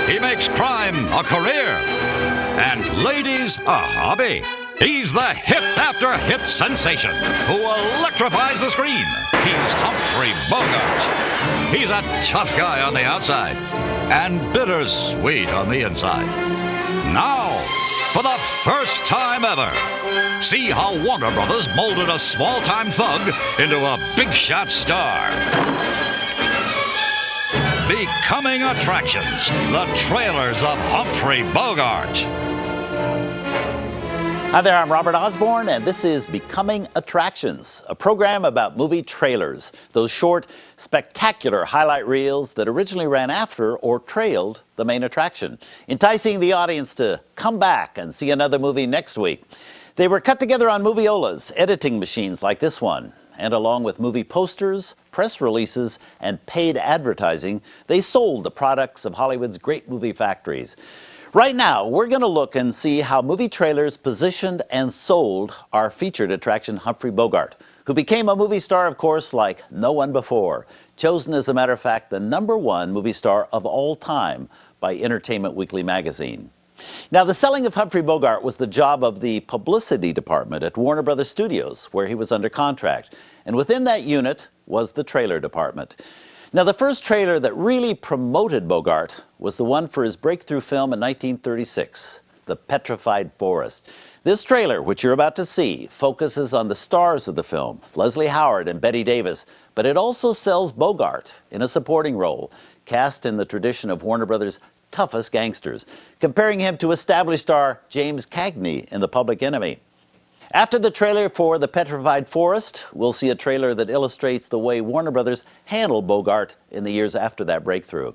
He makes crime a career and ladies a hobby. He's the hit after hit sensation who electrifies the screen. He's Humphrey Bogart. He's a tough guy on the outside and bittersweet on the inside. Now, for the first time ever, see how Warner Brothers molded a small-time thug into a big-shot star. Becoming Attractions, the trailers of Humphrey Bogart. Hi there, I'm Robert Osborne, and this is Becoming Attractions, a program about movie trailers, those short, spectacular highlight reels that originally ran after or trailed the main attraction, enticing the audience to come back and see another movie next week. They were cut together on moviolas, editing machines like this one, and along with movie posters, press releases, and paid advertising, they sold the products of Hollywood's great movie factories. Right now, we're going to look and see how movie trailers positioned and sold our featured attraction, Humphrey Bogart, who became a movie star, of course, like no one before. Chosen, as a matter of fact, the #1 movie star of all time by Entertainment Weekly magazine. Now, the selling of Humphrey Bogart was the job of the publicity department at Warner Brothers Studios, where he was under contract. And within that unit was the trailer department. Now, the first trailer that really promoted Bogart was the one for his breakthrough film in 1936, The Petrified Forest. This trailer, which you're about to see, focuses on the stars of the film, Leslie Howard and Bette Davis, but it also sells Bogart in a supporting role, cast in the tradition of Warner Brothers' toughest gangsters, comparing him to established star James Cagney in The Public Enemy. After the trailer for The Petrified Forest, we'll see a trailer that illustrates the way Warner Brothers handled Bogart in the years after that breakthrough.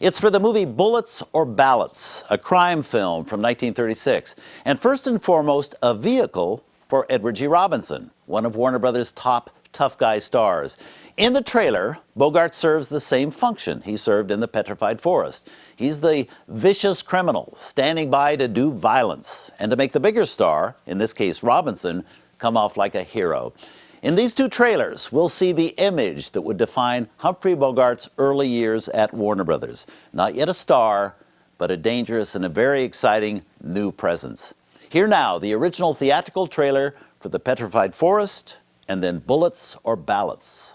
It's for the movie Bullets or Ballots, a crime film from 1936, and first and foremost, a vehicle for Edward G. Robinson, one of Warner Brothers' top tough guy stars. In the trailer, Bogart serves the same function he served in The Petrified Forest. He's the vicious criminal standing by to do violence and to make the bigger star, in this case Robinson, come off like a hero. In these two trailers, we'll see the image that would define Humphrey Bogart's early years at Warner Brothers. Not yet a star, but a dangerous and a very exciting new presence. Here now, the original theatrical trailer for The Petrified Forest, and then Bullets or Ballots.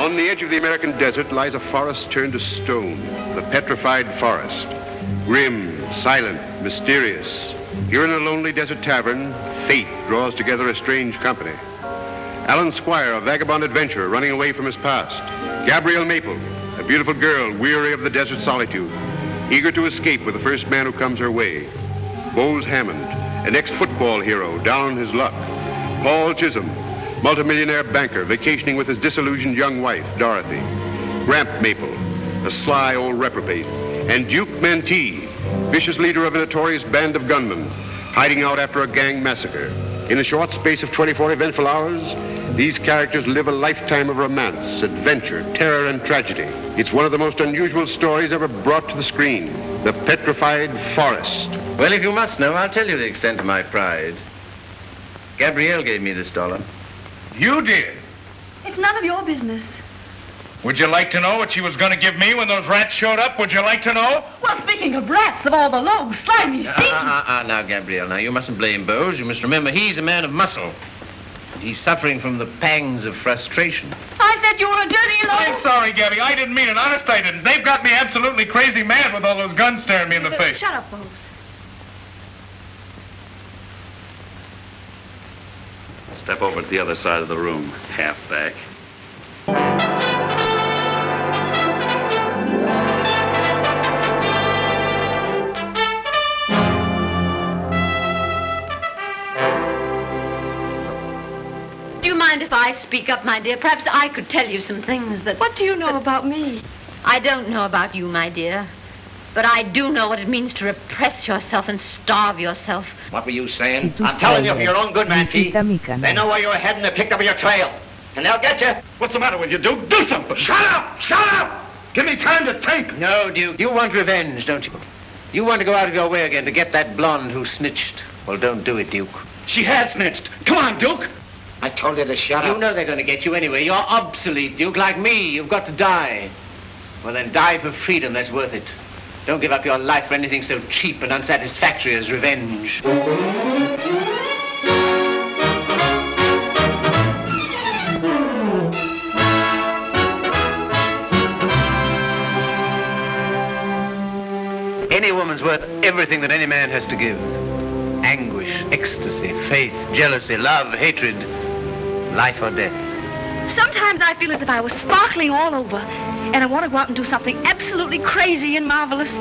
On the edge of the American desert lies a forest turned to stone, the Petrified Forest. Grim, silent, mysterious. Here in a lonely desert tavern, fate draws together a strange company. Alan Squire, a vagabond adventurer running away from his past. Gabrielle Maple, a beautiful girl weary of the desert solitude, eager to escape with the first man who comes her way. Bose Hammond, an ex-football hero down on his luck. Paul Chisholm, multimillionaire banker vacationing with his disillusioned young wife, Dorothy. Gramp Maple, a sly old reprobate. And Duke Mentee, vicious leader of a notorious band of gunmen, hiding out after a gang massacre. In a short space of 24 eventful hours, these characters live a lifetime of romance, adventure, terror, and tragedy. It's one of the most unusual stories ever brought to the screen. The Petrified Forest. Well, if you must know, I'll tell you the extent of my pride. Gabrielle gave me this dollar. You did? It's none of your business. Would you like to know what she was going to give me when those rats showed up? Would you like to know? Well, speaking of rats, of all the low, slimy, stinky... Now, Gabrielle, now, you mustn't blame Bose. You must remember he's a man of muscle. He's suffering from the pangs of frustration. I said you were a dirty low... I'm sorry, Gabby. I didn't mean it. Honest, I didn't. They've got me absolutely crazy mad with all those guns staring me in the face. Shut up, Bose. Step over to the other side of the room, halfback. if I speak up, my dear? Perhaps I could tell you some things that... What do you know about me? I don't know about you, my dear. But I do know what it means to repress yourself and starve yourself. What were you saying? I'm telling you for your own good, Nancy. They know where you're heading. They picked up your trail. And they'll get you. What's the matter with you, Duke? Do something! Shut up! Shut up! Give me time to think! No, Duke. You want revenge, don't you? You want to go out of your way again to get that blonde who snitched. Well, don't do it, Duke. She has snitched. Come on, Duke! I told you to shut up. You know they're going to get you anyway. You're obsolete, Duke, like me. You've got to die. Well, then die for freedom. That's worth it. Don't give up your life for anything so cheap and unsatisfactory as revenge. Any woman's worth everything that any man has to give. Anguish, ecstasy, faith, jealousy, love, hatred, life or death. Sometimes I feel as if I was sparkling all over, and I want to go out and do something absolutely crazy and marvelous.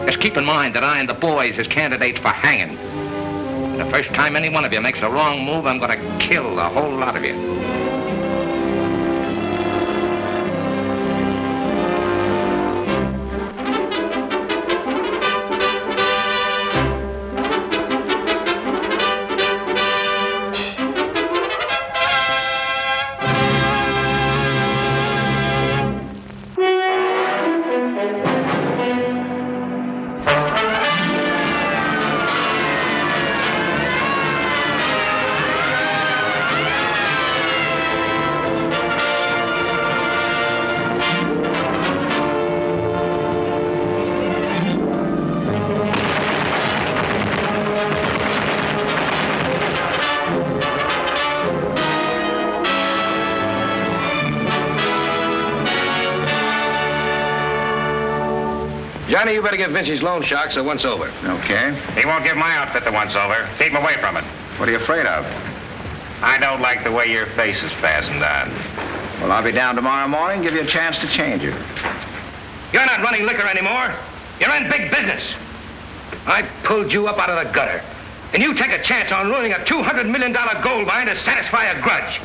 Just keep in mind that I and the boys is candidates for hanging. And the first time any one of you makes a wrong move, I'm going to kill the whole lot of you. Johnny, you better give Vincey's loan sharks a once-over. Okay. He won't give my outfit the once-over. Keep him away from it. What are you afraid of? I don't like the way your face is fastened on. Well, I'll be down tomorrow morning, give you a chance to change it. You're not running liquor anymore. You're in big business. I pulled you up out of the gutter. And you take a chance on ruining a $200 million gold mine to satisfy a grudge.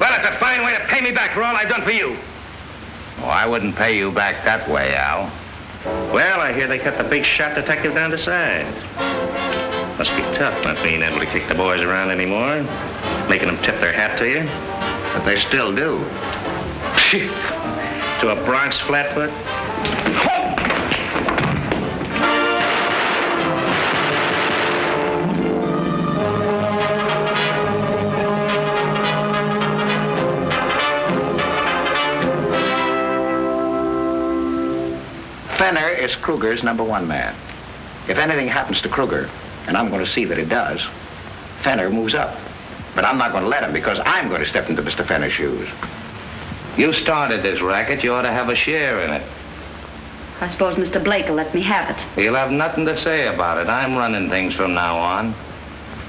Well, it's a fine way to pay me back for all I've done for you. Oh, I wouldn't pay you back that way, Al. Well, I hear they cut the big shot detective down to size. Must be tough not being able to kick the boys around anymore, making them tip their hat to you. But they still do. To a Bronx flatfoot? Fenner is Kruger's #1 man. If anything happens to Kruger, and I'm going to see that it does, Fenner moves up. But I'm not going to let him because I'm going to step into Mr. Fenner's shoes. You started this racket. You ought to have a share in it. I suppose Mr. Blake will let me have it. You'll have nothing to say about it. I'm running things from now on.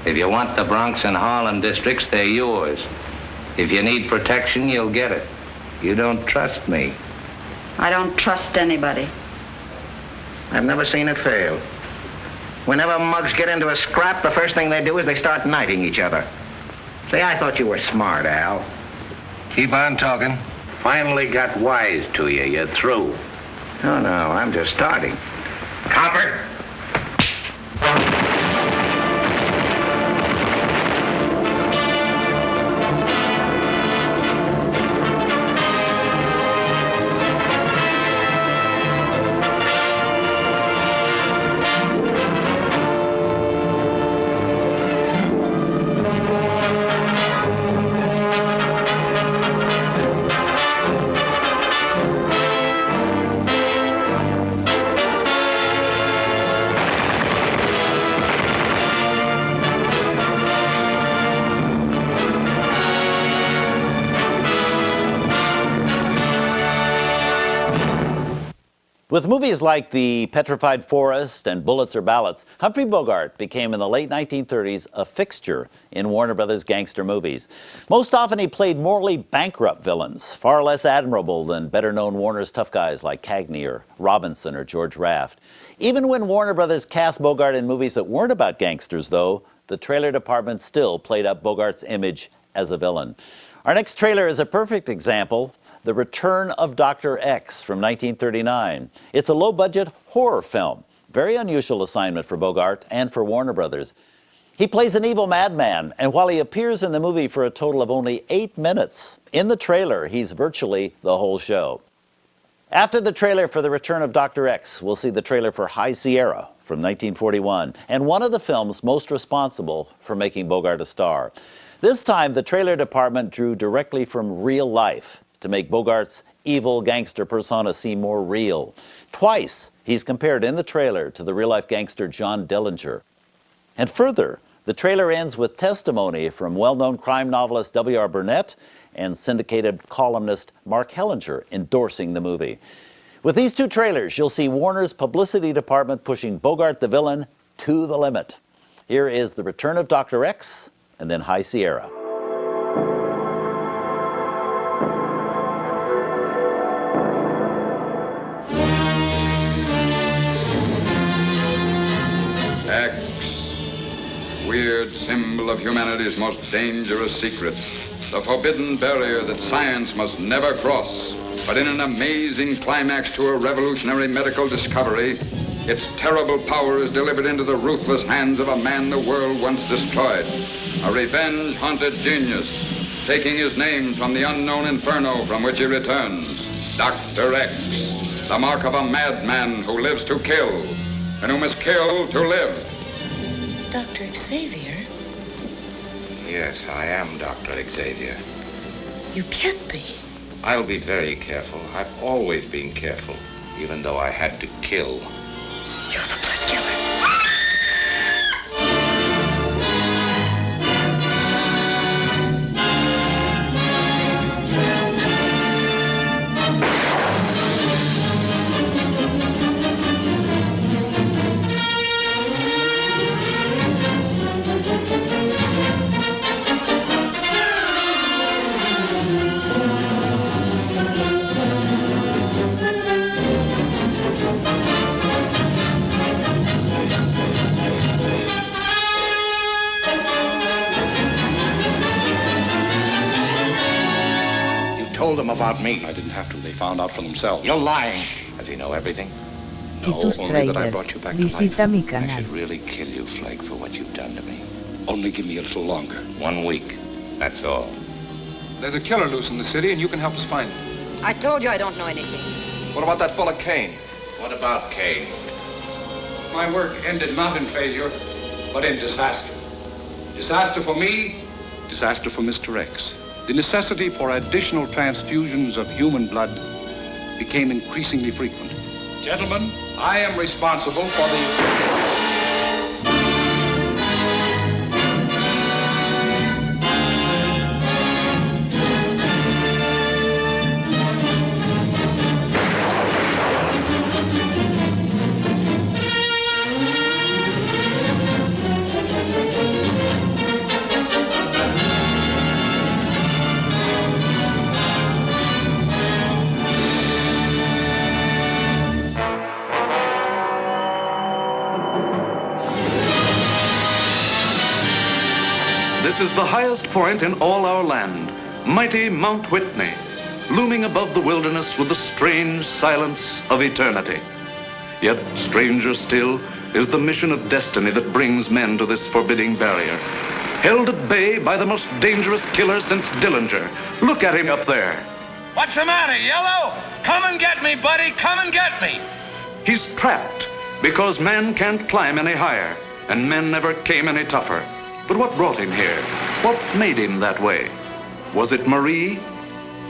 If you want the Bronx and Harlem districts, they're yours. If you need protection, you'll get it. You don't trust me. I don't trust anybody. I've never seen it fail. Whenever mugs get into a scrap, the first thing they do is they start knighting each other. Say, I thought you were smart, Al. Keep on talking. Finally got wise to you. You're through. Oh, no, I'm just starting. Copper! With movies like The Petrified Forest and Bullets or Ballots, Humphrey Bogart became in the late 1930s a fixture in Warner Brothers gangster movies. Most often he played morally bankrupt villains, far less admirable than better-known Warner's tough guys like Cagney or Robinson or George Raft. Even when Warner Brothers cast Bogart in movies that weren't about gangsters, though, the trailer department still played up Bogart's image as a villain. Our next trailer is a perfect example. The Return of Dr. X from 1939. It's a low-budget horror film. Very unusual assignment for Bogart and for Warner Brothers. He plays an evil madman, and while he appears in the movie for a total of only 8 minutes, in the trailer, he's virtually the whole show. After the trailer for The Return of Dr. X, we'll see the trailer for High Sierra from 1941, and one of the films most responsible for making Bogart a star. This time, the trailer department drew directly from real life to make Bogart's evil gangster persona seem more real. Twice, he's compared in the trailer to the real-life gangster John Dillinger. And further, the trailer ends with testimony from well-known crime novelist W.R. Burnett and syndicated columnist Mark Hellinger endorsing the movie. With these two trailers, you'll see Warner's publicity department pushing Bogart the villain to the limit. Here is The Return of Dr. X and then High Sierra. X, weird symbol of humanity's most dangerous secret, the forbidden barrier that science must never cross. But in an amazing climax to a revolutionary medical discovery, its terrible power is delivered into the ruthless hands of a man the world once destroyed, a revenge-haunted genius, taking his name from the unknown inferno from which he returns. Dr. X, the mark of a madman who lives to kill, and who must kill to live. Dr. Xavier? Yes, I am Dr. Xavier. You can't be. I'll be very careful. I've always been careful, even though I had to kill. You're the blood killer. Told them about me. I didn't have to. They found out for themselves. You're lying. Does he know everything? No, only that I brought you back to life. I should really kill you, Flake, for what you've done to me. Only give me a little longer. 1 week. That's all. There's a killer loose in the city, and you can help us find him. I told you I don't know anything. What about that fella Kane? What about Kane? My work ended not in failure, but in disaster. Disaster for me, disaster for Mr. X. The necessity for additional transfusions of human blood became increasingly frequent. Gentlemen, I am responsible for the... This is the highest point in all our land, mighty Mount Whitney, looming above the wilderness with the strange silence of eternity. Yet stranger still is the mission of destiny that brings men to this forbidding barrier. Held at bay by the most dangerous killer since Dillinger. Look at him up there. What's the matter, Yellow? Come and get me, buddy. Come and get me. He's trapped because man can't climb any higher, and men never came any tougher. But what brought him here? What made him that way? Was it Marie?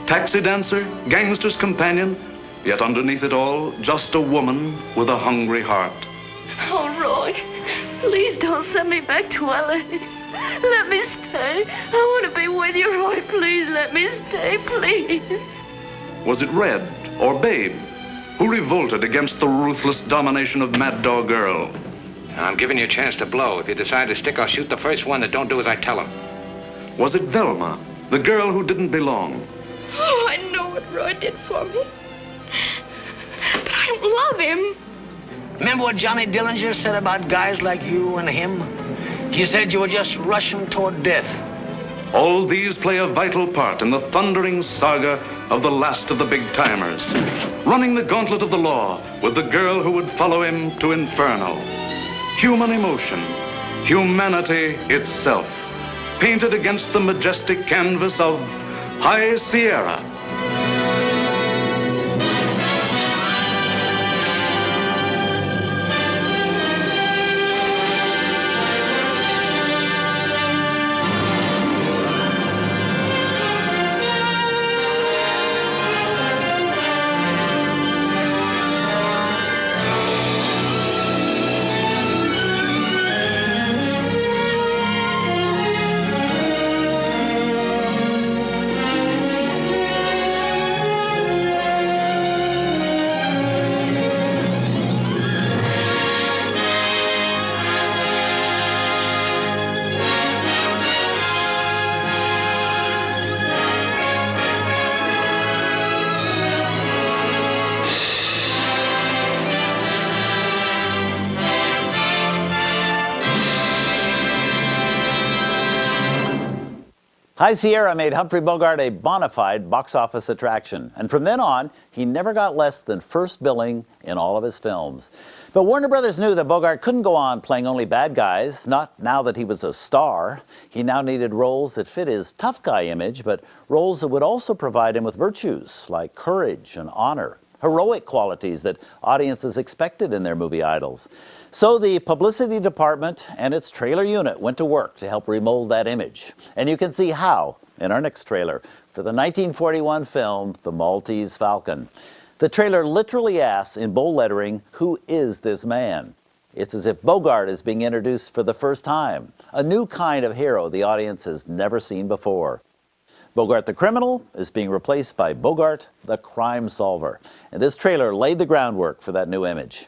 Taxi dancer? Gangster's companion? Yet underneath it all, just a woman with a hungry heart. Oh, Roy, please don't send me back to L.A. Let me stay. I want to be with you, Roy. Please let me stay, please. Was it Red or Babe who revolted against the ruthless domination of Mad Dog Earl? I'm giving you a chance to blow. If you decide to stick, I'll shoot the first one that don't do as I tell him. Was it Velma, the girl who didn't belong? Oh, I know what Roy did for me. But I don't love him. Remember what Johnny Dillinger said about guys like you and him? He said you were just rushing toward death. All these play a vital part in the thundering saga of the last of the big timers, running the gauntlet of the law with the girl who would follow him to inferno. Human emotion, humanity itself, painted against the majestic canvas of High Sierra. High Sierra made Humphrey Bogart a bona fide box office attraction, and from then on, he never got less than first billing in all of his films. But Warner Brothers knew that Bogart couldn't go on playing only bad guys, not now that he was a star. He now needed roles that fit his tough guy image, but roles that would also provide him with virtues like courage and honor, heroic qualities that audiences expected in their movie idols. So the publicity department and its trailer unit went to work to help remold that image. And you can see how in our next trailer for the 1941 film, The Maltese Falcon. The trailer literally asks in bold lettering, who is this man? It's as if Bogart is being introduced for the first time, a new kind of hero the audience has never seen before. Bogart the criminal is being replaced by Bogart the crime solver. And this trailer laid the groundwork for that new image.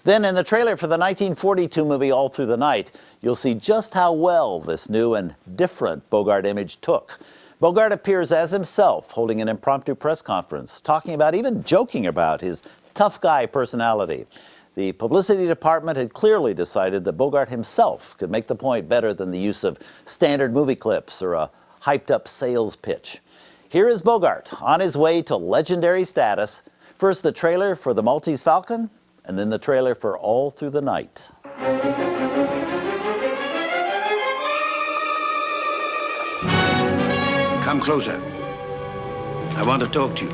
Then in the trailer for the 1942 movie All Through the Night, you'll see just how well this new and different Bogart image took. Bogart appears as himself, holding an impromptu press conference, talking about, even joking about, his tough guy personality. The publicity department had clearly decided that Bogart himself could make the point better than the use of standard movie clips or a hyped-up sales pitch. Here is Bogart on his way to legendary status. First the trailer for The Maltese Falcon, and then the trailer for All Through the Night. Come closer. I want to talk to you.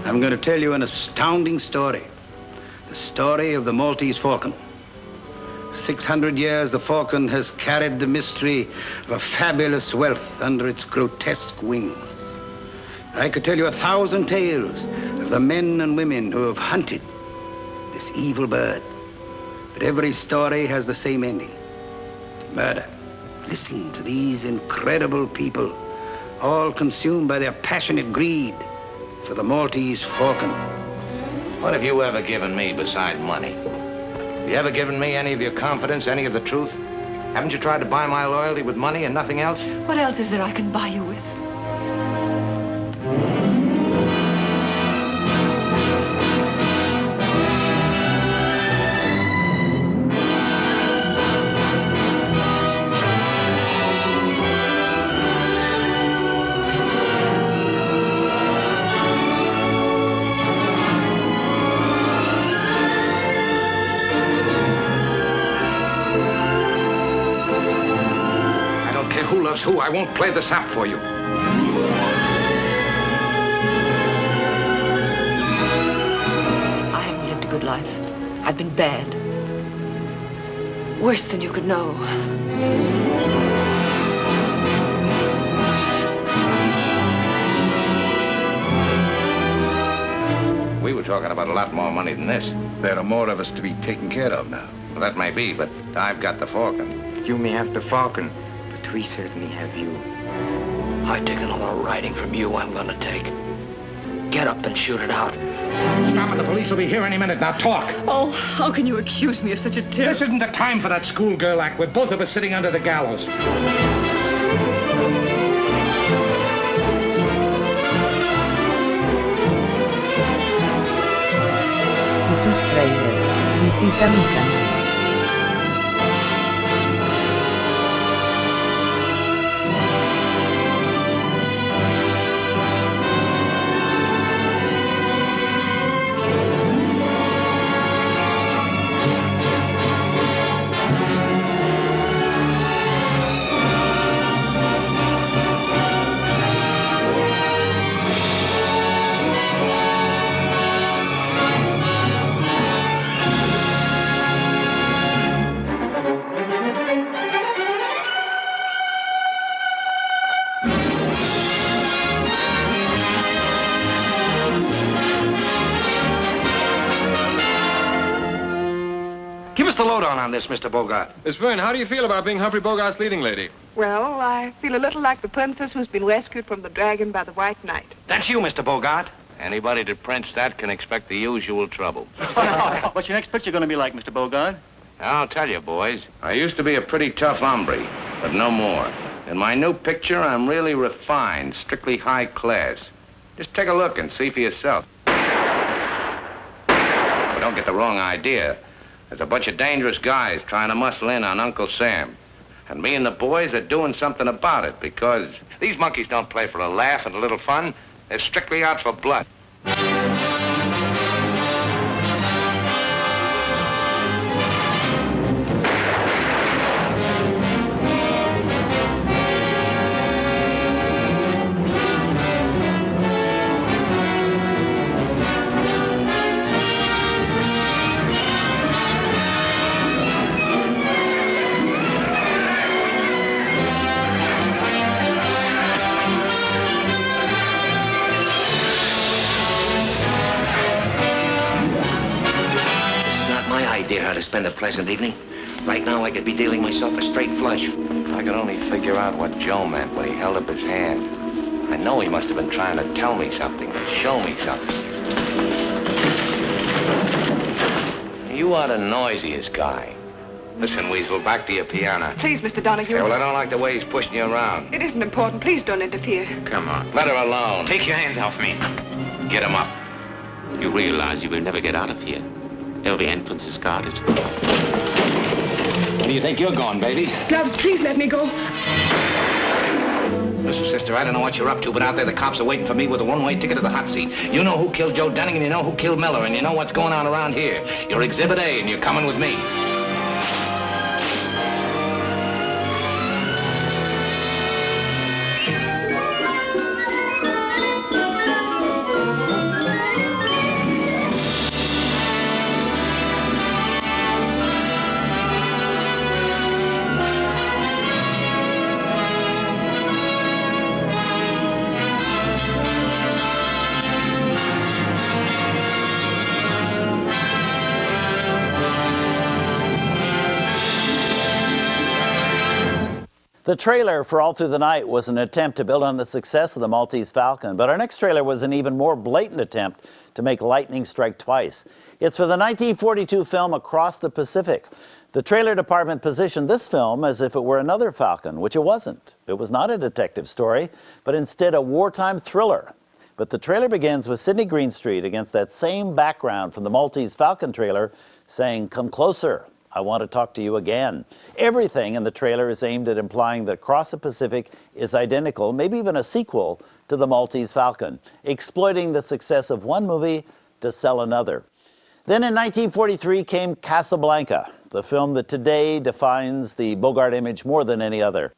I'm going to tell you an astounding story. The story of the Maltese Falcon. 600 years the falcon has carried the mystery of a fabulous wealth under its grotesque wings. I could tell you 1,000 tales of the men and women who have hunted this evil bird. But every story has the same ending. Murder. Listen to these incredible people, all consumed by their passionate greed for the Maltese Falcon. What have you ever given me beside money? Have you ever given me any of your confidence, any of the truth? Haven't you tried to buy my loyalty with money and nothing else? What else is there I can buy you with? Who? I won't play the sap for you. I haven't lived a good life. I've been bad. Worse than you could know. We were talking about a lot more money than this. There are more of us to be taken care of now. Well, that may be, but I've got the Falcon. You may have the Falcon, but we certainly have you. I take another riding from you, I'm gonna take. Get up and shoot it out. Stop it, the police will be here any minute. Now talk. Oh, how can you accuse me of such a terrible... This isn't the time for that schoolgirl act with both of us sitting under the gallows. Tus trailers. Visita mi canal. us the lowdown on this, Mr. Bogart. Miss Byrne, how do you feel about being Humphrey Bogart's leading lady? Well, I feel a little like the princess who's been rescued from the dragon by the White Knight. That's you, Mr. Bogart. Anybody that prints that can expect the usual trouble. What's your next picture going to be like, Mr. Bogart? I'll tell you, boys. I used to be a pretty tough hombre, but no more. In my new picture, I'm really refined, strictly high class. Just take a look and see for yourself. But don't get the wrong idea. There's a bunch of dangerous guys trying to muscle in on Uncle Sam. And me and the boys are doing something about it because these monkeys don't play for a laugh and a little fun. They're strictly out for blood. How to spend a pleasant evening. Right now, I could be dealing myself a straight flush. I could only figure out what Joe meant when he held up his hand. I know he must have been trying to tell me something, show me something. You are the noisiest guy. Listen, Weasel, back to your piano. Please, Mr. Donahue. Yeah, well, I don't like the way he's pushing you around. It isn't important. Please don't interfere. Come on. Let her alone. Take your hands off me. Get him up. You realize you will never get out of here. Every entrance is guarded. Where do you think you're going, baby? Gloves, please let me go. Listen, sister, I don't know what you're up to, but out there the cops are waiting for me with a one-way ticket to the hot seat. You know who killed Joe Dunning, and you know who killed Miller, and you know what's going on around here. You're Exhibit A, and you're coming with me. The trailer for All Through the Night was an attempt to build on the success of the Maltese Falcon, but our next trailer was an even more blatant attempt to make lightning strike twice. It's for the 1942 film Across the Pacific. The trailer department positioned this film as if it were another Falcon, which it wasn't. It was not a detective story, but instead a wartime thriller. But the trailer begins with Sidney Greenstreet against that same background from the Maltese Falcon trailer saying, "Come closer. I want to talk to you again." Everything in the trailer is aimed at implying that Across the Pacific is identical, maybe even a sequel to the Maltese Falcon, exploiting the success of one movie to sell another. Then in 1943 came Casablanca, the film that today defines the Bogart image more than any other.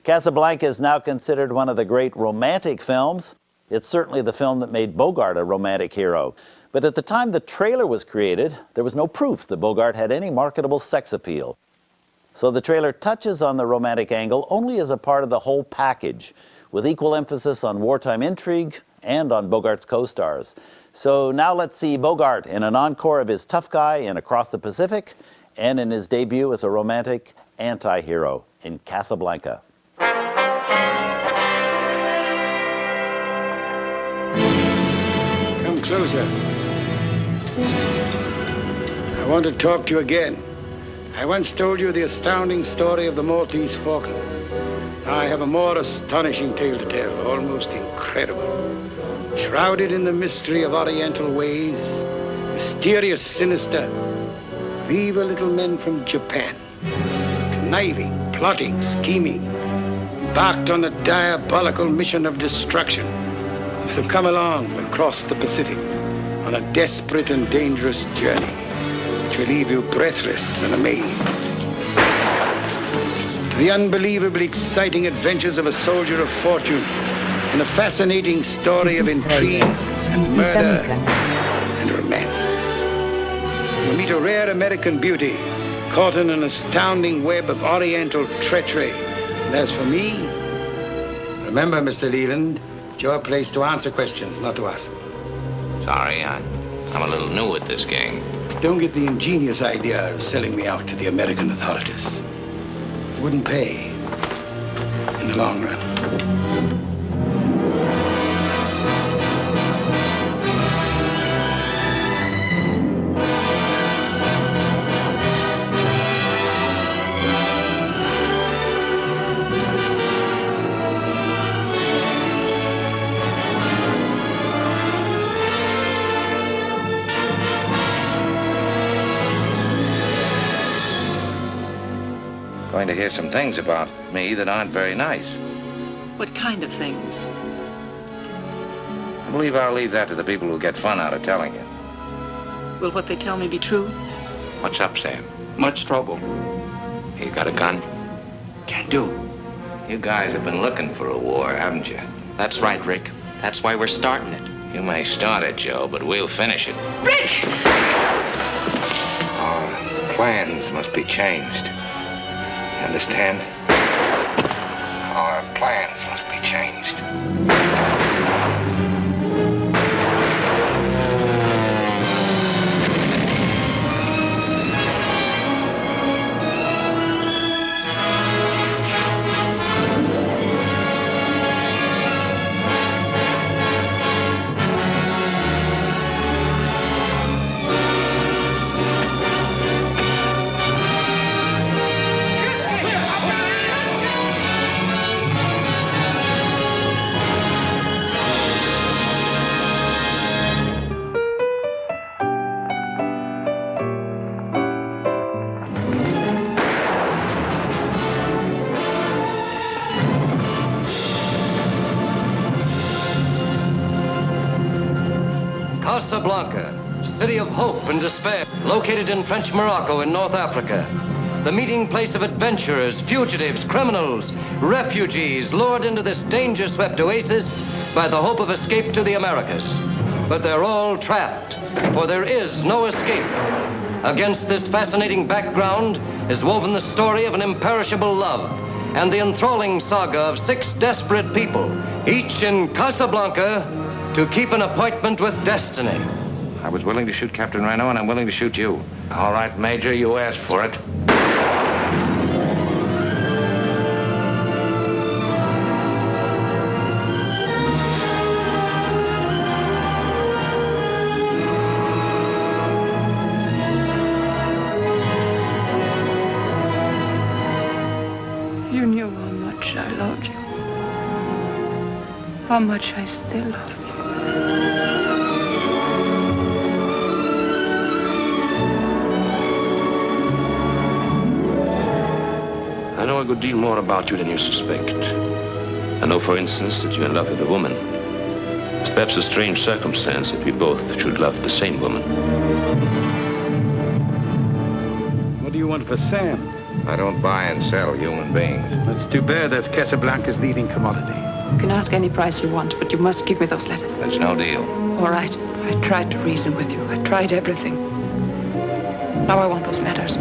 Casablanca is now considered one of the great romantic films. It's certainly the film that made Bogart a romantic hero. But at the time the trailer was created, there was no proof that Bogart had any marketable sex appeal. So the trailer touches on the romantic angle only as a part of the whole package, with equal emphasis on wartime intrigue and on Bogart's co-stars. So now let's see Bogart in an encore of his tough guy in Across the Pacific and in his debut as a romantic anti-hero in Casablanca. Come closer. I want to talk to you again. I once told you the astounding story of the Maltese Falcon. Now I have a more astonishing tale to tell, almost incredible. Shrouded in the mystery of Oriental ways, mysterious, sinister, 3 little men from Japan, conniving, plotting, scheming, embarked on a diabolical mission of destruction. So come along across the Pacific on a desperate and dangerous journey, which will leave you breathless and amazed. To the unbelievably exciting adventures of a soldier of fortune in a fascinating story of intrigue and murder and romance. You'll meet a rare American beauty caught in an astounding web of Oriental treachery. And as for me, remember, Mr. Leland, it's your place to answer questions, not to ask. Sorry, I'm a little new at this game. Don't get the ingenious idea of selling me out to the American authorities. It wouldn't pay in the long run. Going to hear some things about me that aren't very nice. What kind of things? I believe I'll leave that to the people who get fun out of telling you. Will what they tell me be true? What's up, Sam? Much trouble. You got a gun? Can do. You guys have been looking for a war, haven't you? That's right, Rick. That's why we're starting it. You may start it, Joe, but we'll finish it. Rick! Our plans must be changed. Understand? Our plans must be changed. Casablanca, city of hope and despair, located in French Morocco in North Africa. The meeting place of adventurers, fugitives, criminals, refugees lured into this danger-swept oasis by the hope of escape to the Americas. But they're all trapped, for there is no escape. Against this fascinating background is woven the story of an imperishable love and the enthralling saga of 6 desperate people, each in Casablanca to keep an appointment with destiny. I was willing to shoot Captain Reno, and I'm willing to shoot you. All right, Major, you asked for it. You knew how much I loved you. How much I still love you. I know a good deal more about you than you suspect. I know, for instance, that you're in love with a woman. It's perhaps a strange circumstance that we both should love the same woman. What do you want for Sam? I don't buy and sell human beings. That's too bad. That's Casablanca's leading commodity. You can ask any price you want, but you must give me those letters. There's no deal. All right. I tried to reason with you. I tried everything. Now I want those letters.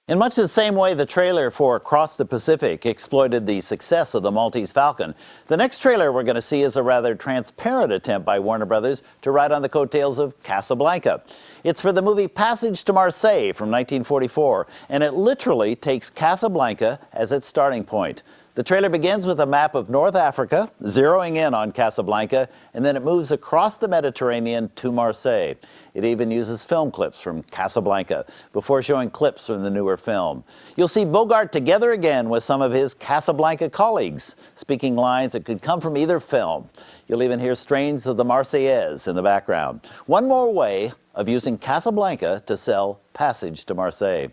In much the same way the trailer for Across the Pacific exploited the success of the Maltese Falcon, the next trailer we're going to see is a rather transparent attempt by Warner Brothers to ride on the coattails of Casablanca. It's for the movie Passage to Marseille from 1944, and it literally takes Casablanca as its starting point. The trailer begins with a map of North Africa, zeroing in on Casablanca, and then it moves across the Mediterranean to Marseille. It even uses film clips from Casablanca before showing clips from the newer film. You'll see Bogart together again with some of his Casablanca colleagues, speaking lines that could come from either film. You'll even hear strains of the Marseillaise in the background. One more way of using Casablanca to sell Passage to Marseille.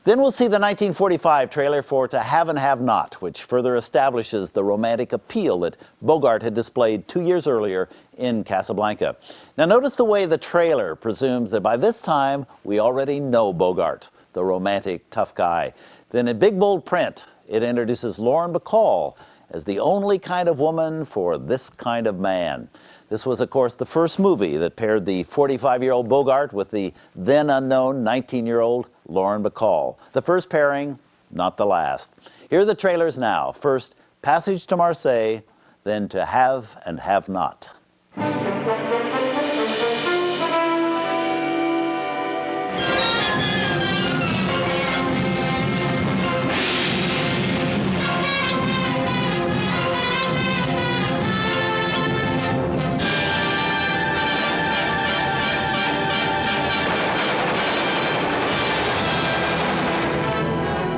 Then we'll see the 1945 trailer for To Have and Have Not, which further establishes the romantic appeal that Bogart had displayed 2 years earlier in Casablanca. Now notice the way the trailer presumes that by this time we already know Bogart. the romantic tough guy. Then in big bold print, it introduces Lauren Bacall as the only kind of woman for this kind of man. This was, of course, the first movie that paired the 45-year-old Bogart with the then unknown 19-year-old Lauren Bacall. The first pairing, not the last. Here are the trailers now. First, Passage to Marseille, then To Have and Have Not.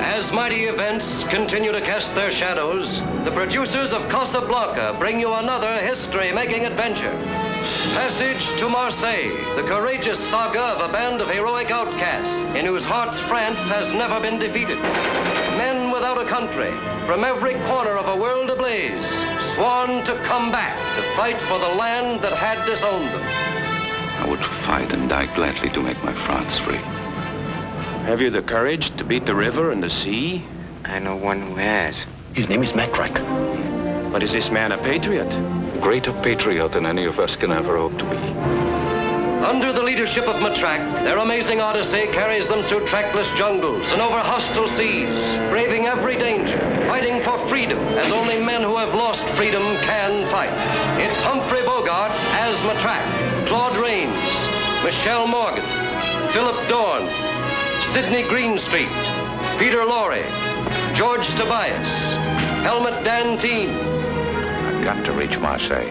As mighty events continue to cast their shadows, the producers of Casablanca bring you another history-making adventure. Passage to Marseille, the courageous saga of a band of heroic outcasts in whose hearts France has never been defeated. Men without a country, from every corner of a world ablaze, sworn to come back to fight for the land that had disowned them. I would fight and die gladly to make my France free. Have you the courage to beat the river and the sea? I know one who has. His name is Macrack. But is this man a patriot? Greater patriot than any of us can ever hope to be. Under the leadership of Matraque, their amazing odyssey carries them through trackless jungles and over hostile seas, braving every danger, fighting for freedom as only men who have lost freedom can fight. It's Humphrey Bogart as Matraque, Claude Rains, Michelle Morgan, Philip Dorn, Sidney Greenstreet, Peter Lorre, George Tobias, Helmut Dantine. I've got to reach Marseille.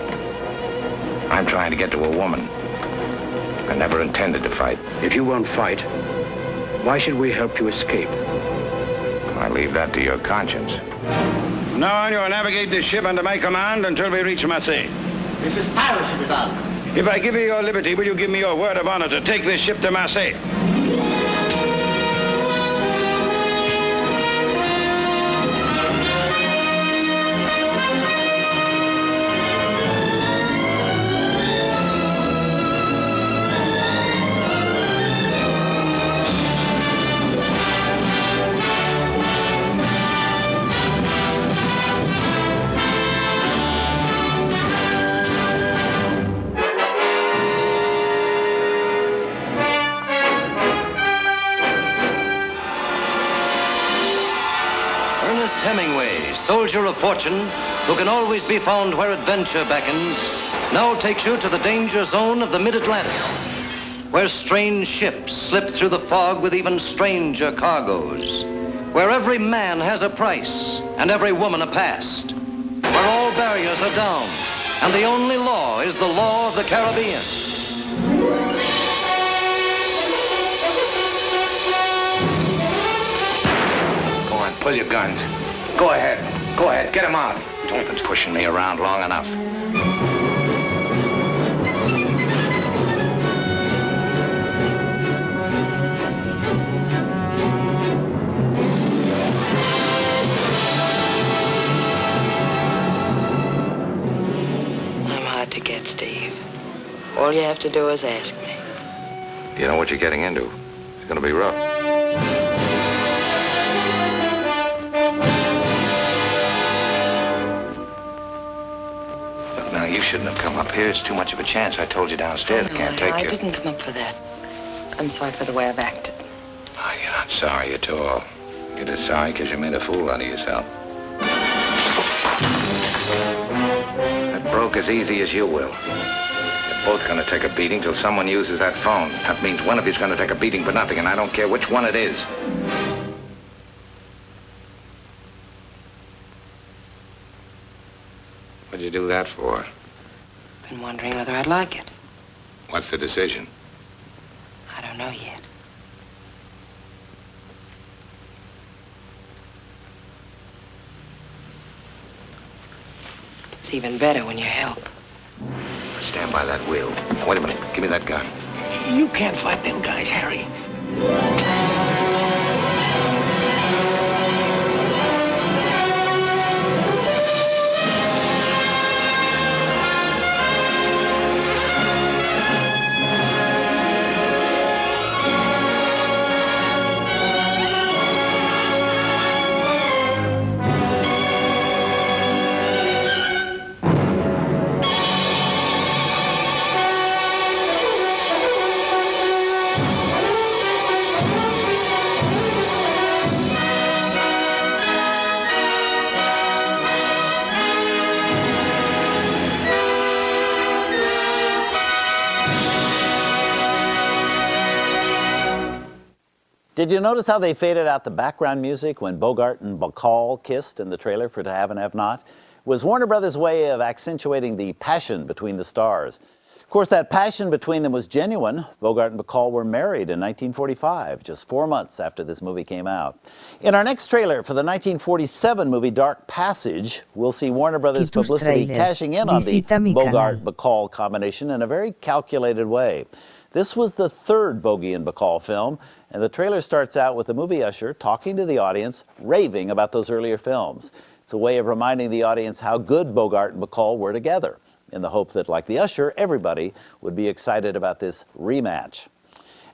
I'm trying to get to a woman. I never intended to fight. If you won't fight, why should we help you escape? I leave that to your conscience. No, you will navigate this ship under my command until we reach Marseille. This is piracy, Vidal. If I give you your liberty, will you give me your word of honor to take this ship to Marseille? Hemingway, soldier of fortune, who can always be found where adventure beckons, now takes you to the danger zone of the mid-Atlantic, where strange ships slip through the fog with even stranger cargoes, where every man has a price and every woman a past, where all barriers are down and the only law is the law of the Caribbean. Go on, pull your guns. Go ahead. Go ahead. Get him out. Don't been pushing me around long enough. I'm hard to get, Steve. All you have to do is ask me. You know what you're getting into. It's going to be rough. You shouldn't have come up here. It's too much of a chance. I told you downstairs I can't take I you. didn't come up for that. I'm sorry for the way I've acted. Oh, you're not sorry at all. You're just sorry because you made a fool out of yourself. That broke as easy as you will. You're both going to take a beating till someone uses that phone. That means one of you's going to take a beating for nothing, and I don't care which one it is. What'd you do that for? Been wondering whether I'd like it. What's the decision? I don't know yet. It's even better when you help. Stand by that wheel. Now, wait a minute. Give me that gun. You can't fight them guys, Harry. Did you notice how they faded out the background music when Bogart and Bacall kissed in the trailer for To Have and Have Not? It was Warner Brothers' way of accentuating the passion between the stars. Of course, that passion between them was genuine. Bogart and Bacall were married in 1945, just 4 months after this movie came out. In our next trailer for the 1947 movie Dark Passage, we'll see Warner Brothers publicity cashing in on the Bogart-Bacall combination in a very calculated way. This was the third Bogey and Bacall film, and the trailer starts out with the movie usher talking to the audience, raving about those earlier films. It's a way of reminding the audience how good Bogart and Bacall were together, in the hope that, like the usher, everybody would be excited about this rematch.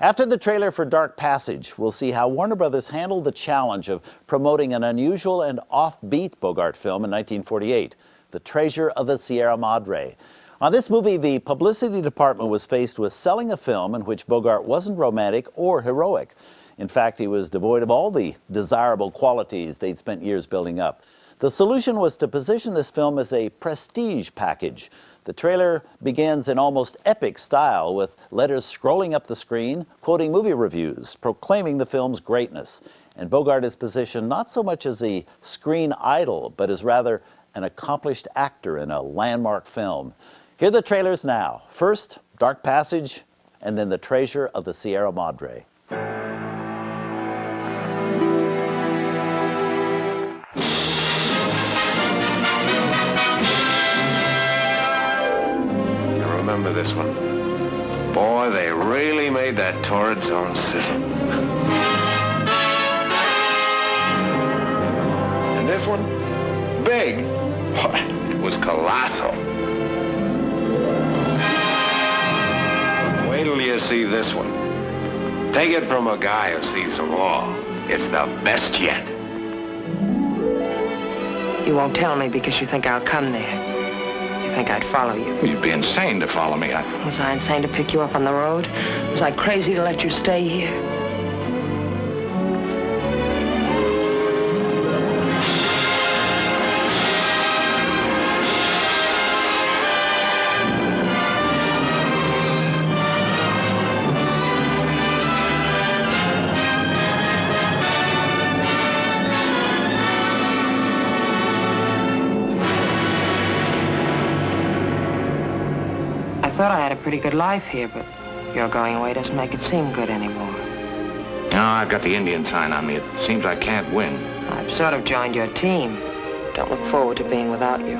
After the trailer for Dark Passage, we'll see how Warner Brothers handled the challenge of promoting an unusual and offbeat Bogart film in 1948, The Treasure of the Sierra Madre. On this movie, the publicity department was faced with selling a film in which Bogart wasn't romantic or heroic. In fact, he was devoid of all the desirable qualities they'd spent years building up. The solution was to position this film as a prestige package. The trailer begins in almost epic style with letters scrolling up the screen, quoting movie reviews, proclaiming the film's greatness. And Bogart is positioned not so much as a screen idol, but as rather an accomplished actor in a landmark film. Here are the trailers now. First, Dark Passage, and then The Treasure of the Sierra Madre. Remember this one. Boy, they really made that torrid zone sizzle. And this one? Big. Boy, it was colossal. Wait till you see this one. Take it from a guy who sees them all. It's the best yet. You won't tell me because you think I'll come there. I think I'd follow you. You'd be insane to follow me. Was I insane to pick you up on the road? Was I crazy to let you stay here? I thought I had a pretty good life here, but your going away doesn't make it seem good anymore. No, I've got the Indian sign on me. It seems I can't win. I've sort of joined your team. Don't look forward to being without you.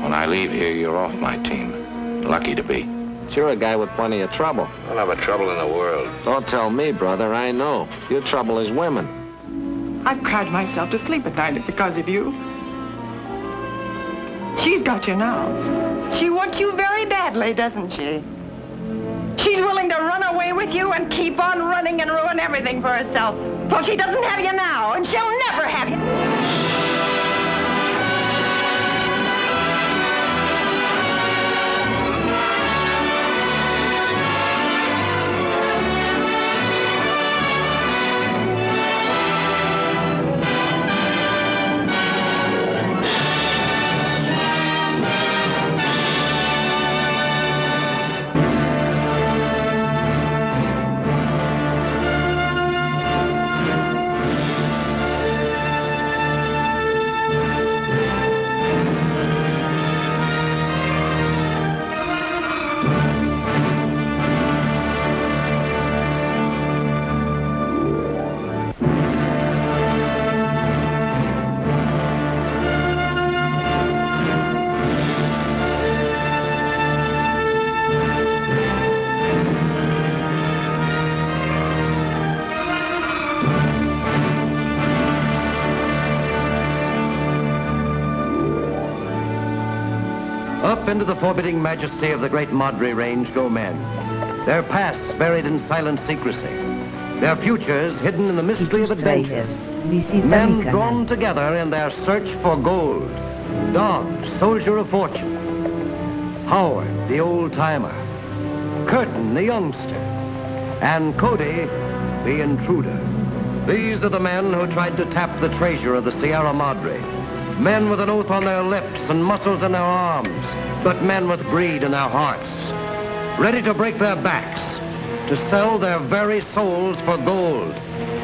When I leave here, you're off my team. Lucky to be. You're a guy with plenty of trouble. I'll have a trouble in the world. Don't tell me, brother. I know. Your trouble is women. I've cried myself to sleep at night because of you. She's got you now. She wants you very badly, doesn't she? She's willing to run away with you and keep on running and ruin everything for herself. For she doesn't have you now, and she'll never have you. Up into the forbidding majesty of the great Madre Range go men, their pasts buried in silent secrecy, their futures hidden in the mystery of adventure. Men drawn together in their search for gold. Dog, soldier of fortune. Howard, the old-timer. Curtin, the youngster. And Cody, the intruder. These are the men who tried to tap the treasure of the Sierra Madre. Men with an oath on their lips and muscles in their arms, but men with greed in their hearts. Ready to break their backs, to sell their very souls for gold,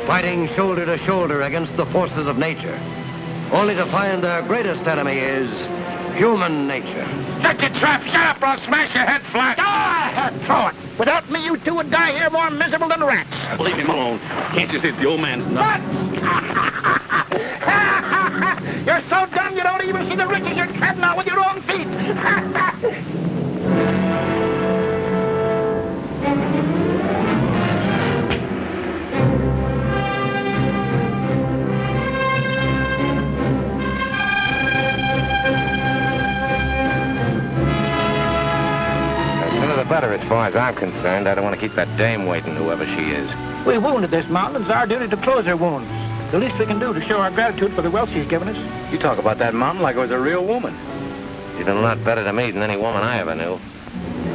fighting shoulder to shoulder against the forces of nature, only to find their greatest enemy is human nature. Shut your trap! Shut up or I'll smash your head flat! Go ahead, throw it! Without me, you two would die here more miserable than rats. Leave him alone. Can't you see the old man's nuts? You're so dumb you don't even see the riches you're treading on with your own feet. Better as far as I'm concerned. I don't want to keep that dame waiting, whoever she is. We wounded this mountain. It's our duty to close her wounds. The least we can do to show our gratitude for the wealth she's given us. You talk about that mountain like it was a real woman. You did a lot better to me than any woman I ever knew.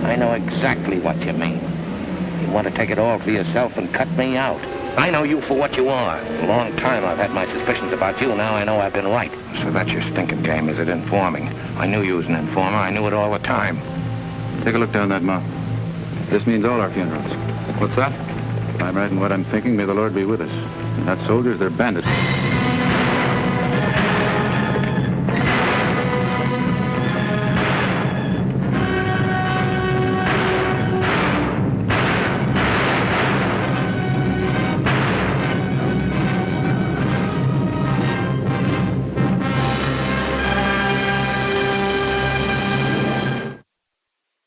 I know exactly what you mean. You want to take it all for yourself and cut me out. I know you for what you are. A long time I've had my suspicions about you. Now I know I've been right. So that's your stinking game, is it? Informing. I knew you was an informer. I knew it all the time. Take a look down that mountain. This means all our funerals. What's that? If I'm right in what I'm thinking, may the Lord be with us. They're not soldiers, they're bandits.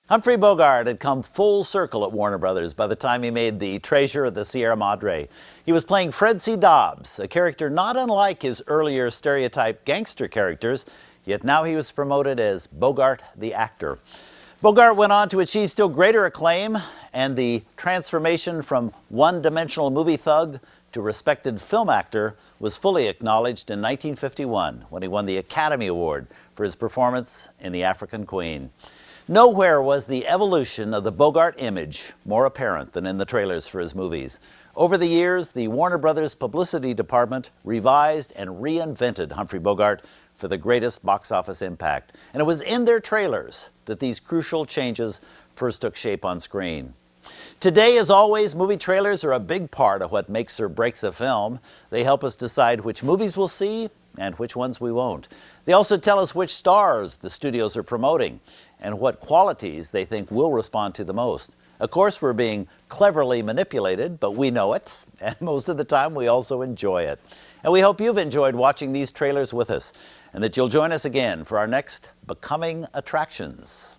Humphrey Bogart had come full circle at Warner Brothers by the time he made The Treasure of the Sierra Madre. He was playing Fred C. Dobbs, a character not unlike his earlier stereotyped gangster characters, yet now he was promoted as Bogart the actor. Bogart went on to achieve still greater acclaim, and the transformation from one-dimensional movie thug to respected film actor was fully acknowledged in 1951 when he won the Academy Award for his performance in The African Queen. Nowhere was the evolution of the Bogart image more apparent than in the trailers for his movies. Over the years, the Warner Brothers publicity department revised and reinvented Humphrey Bogart for the greatest box office impact. And it was in their trailers that these crucial changes first took shape on screen. Today, as always, movie trailers are a big part of what makes or breaks a film. They help us decide which movies we'll see and which ones we won't. They also tell us which stars the studios are promoting and what qualities they think will respond to the most. Of course, we're being cleverly manipulated, but we know it, and most of the time we also enjoy it. And we hope you've enjoyed watching these trailers with us, and that you'll join us again for our next Becoming Attractions.